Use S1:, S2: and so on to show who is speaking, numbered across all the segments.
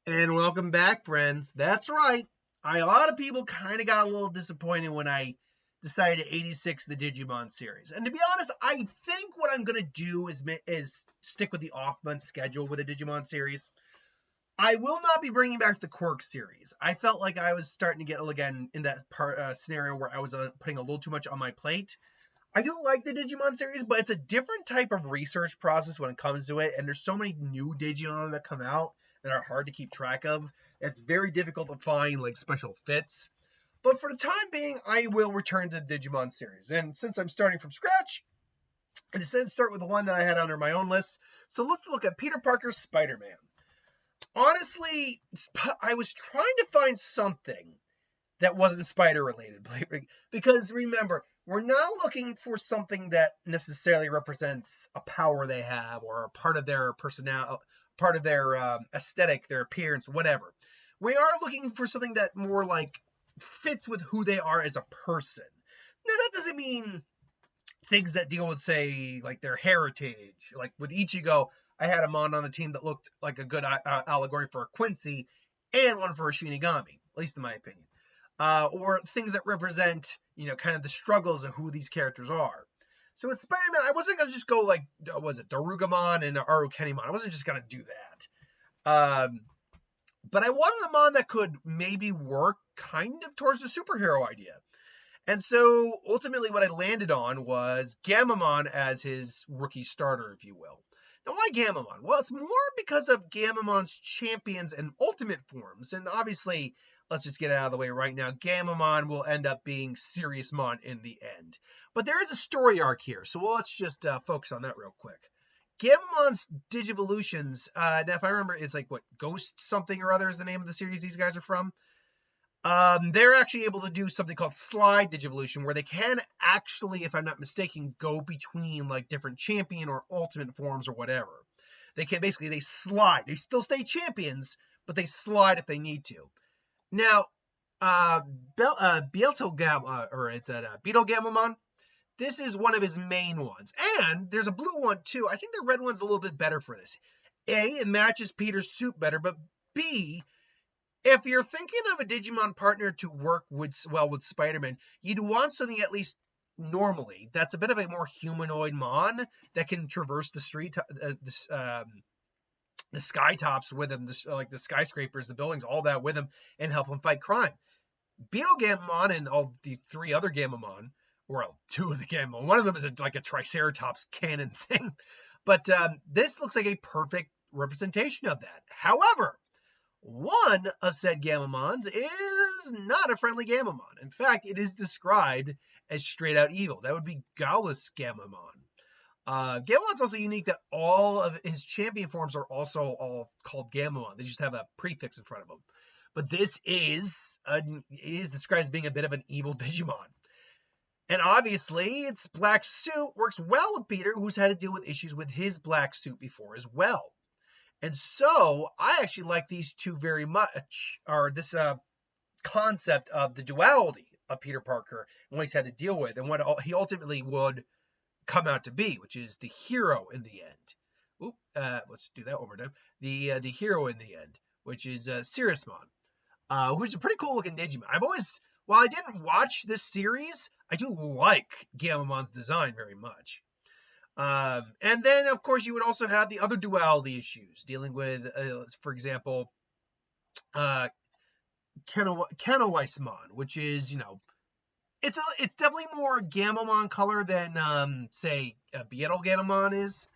S1: And welcome back, friends. That's right. A lot of people kind of got a little disappointed when I decided to 86 the Digimon series. And to be honest, I think what I'm going to do is stick with the off-month schedule with the Digimon series. I will not be bringing back the Quirk series. I felt like I was starting to get, again, in that scenario where I was putting a little too much on my plate. I do like the Digimon series, but it's a different type of research process when it comes to it, and there's so many new Digimon that come out that are hard to keep track of. It's very difficult to find like special fits. But for the time being, I will return to the Digimon series. And since I'm starting from scratch, I decided to start with the one that I had under my own list. So let's look at Peter Parker's Spider-Man. Honestly, I was trying to find something that wasn't spider related, because remember, we're not looking for something that necessarily represents a power they have or a part of their personality, part of their aesthetic, their appearance, whatever. We are looking for something that more like fits with who they are as a person. Now that doesn't mean things that deal with, say, like their heritage. Like with Ichigo, I had a mon on the team that looked like a good allegory for a Quincy and one for a Shinigami, at least in my opinion. Or things that represent, kind of the struggles of who these characters are. So with Spider-Man, I wasn't going to just go like, was it Darugamon and Arukenimon? I wasn't just going to do that. But I wanted a mon that could maybe work kind of towards the superhero idea. And so ultimately what I landed on was Gammamon as his rookie starter, if you will. Now, why Gammamon? Well, it's more because of Gammamon's champions and ultimate forms. And obviously, let's just get it out of the way right now. Gammamon will end up being Seriousmon in the end. But there is a story arc here, so let's just focus on that real quick. Gammamon's Digivolutions, now if I remember, it's like, what, Ghost something or other is the name of the series these guys are from. They're actually able to do something called slide Digivolution, where they can actually, if I'm not mistaken, go between like different champion or ultimate forms or whatever. They can basically, they slide. They still stay champions, but they slide if they need to. Now, Beetle Gammamon, this is one of his main ones. And there's a blue one too. I think the red one's a little bit better for this. A, it matches Peter's suit better, but B, if you're thinking of a Digimon partner to work with Spider-Man, you'd want something at least normally that's a bit of a more humanoid mon that can traverse the street, the sky tops with him, like the skyscrapers, the buildings, all that with him, and help him fight crime. Beetle Gammamon and all the three other Gammamon, well, two of the Gammamon, one of them is like a Triceratops cannon thing, but this looks like a perfect representation of that. However, one of said Gammamons is not a friendly Gammamon. In fact, it is described as straight out evil. That would be Gallus Gammamon. Gammamon's also unique that all of his champion forms are also all called Gammamon. They just have a prefix in front of them. But this is described as being a bit of an evil Digimon. And obviously, its black suit works well with Peter, who's had to deal with issues with his black suit before as well. And so I actually like these two very much, or this concept of the duality of Peter Parker and what he's had to deal with and what he ultimately would come out to be, which is the hero in the end. Let's do that one more time. The hero in the end, which is Seriousmon, who's a pretty cool looking Digimon. While I didn't watch this series, I do like Gammamon's design very much. And then, of course, you would also have the other duality issues dealing with, for example, Kenoweismon, which is, it's definitely more Gammamon color than, say, Beetle Gammamon is.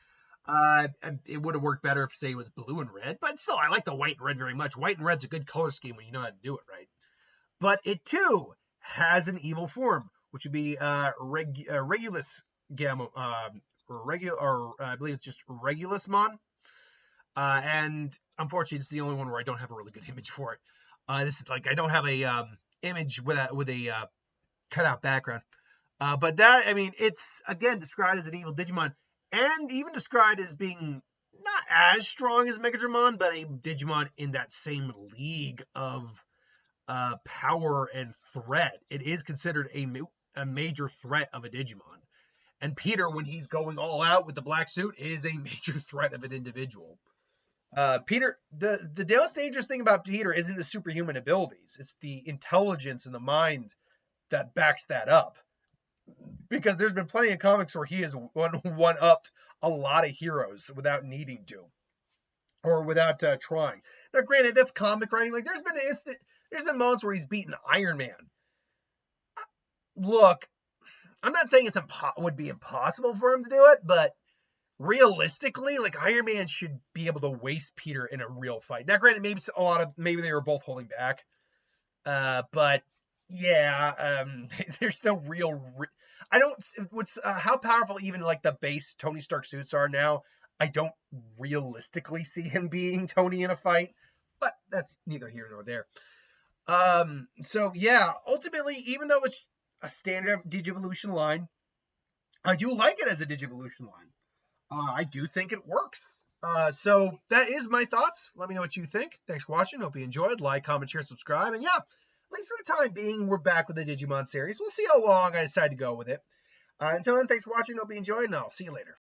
S1: It would have worked better if, say, it was blue and red, but still, I like the white and red very much. White and red's a good color scheme when you know how to do it right. But it, too, has an evil form, which would be Regulus Gammamon, I believe it's just Regulusmon. And unfortunately, it's the only one where I don't have a really good image for it. This is like, I don't have a image with a cutout background. But that, I mean, it's again described as an evil Digimon, and even described as being not as strong as Megadramon, but a Digimon in that same league of power and threat. It is considered a major threat of a Digimon. And Peter, when he's going all out with the black suit, is a major threat of an individual. Peter, the most dangerous thing about Peter isn't the superhuman abilities. It's the intelligence and the mind that backs that up. Because there's been plenty of comics where he has one-upped a lot of heroes without needing to, or without trying. Now, granted, that's comic writing. Like, there's been moments where he's beaten Iron Man. Look, I'm not saying would be impossible for him to do it, but realistically, like, Iron Man should be able to waste Peter in a real fight. Now, granted, maybe they were both holding back, but yeah, there's no real. I don't. What's how powerful even like the base Tony Stark suits are now. I don't realistically see him beating Tony in a fight, but that's neither here nor there. So yeah, ultimately, even though it's a standard Digivolution line, I do like it as a Digivolution line. I do think it works. So that is my thoughts. Let me know what you think. Thanks for watching. Hope you enjoyed. Like, comment, share, subscribe. And yeah, at least for the time being, we're back with the Digimon series. We'll see how long I decide to go with it. Until then, thanks for watching. Hope you enjoyed, and I'll see you later.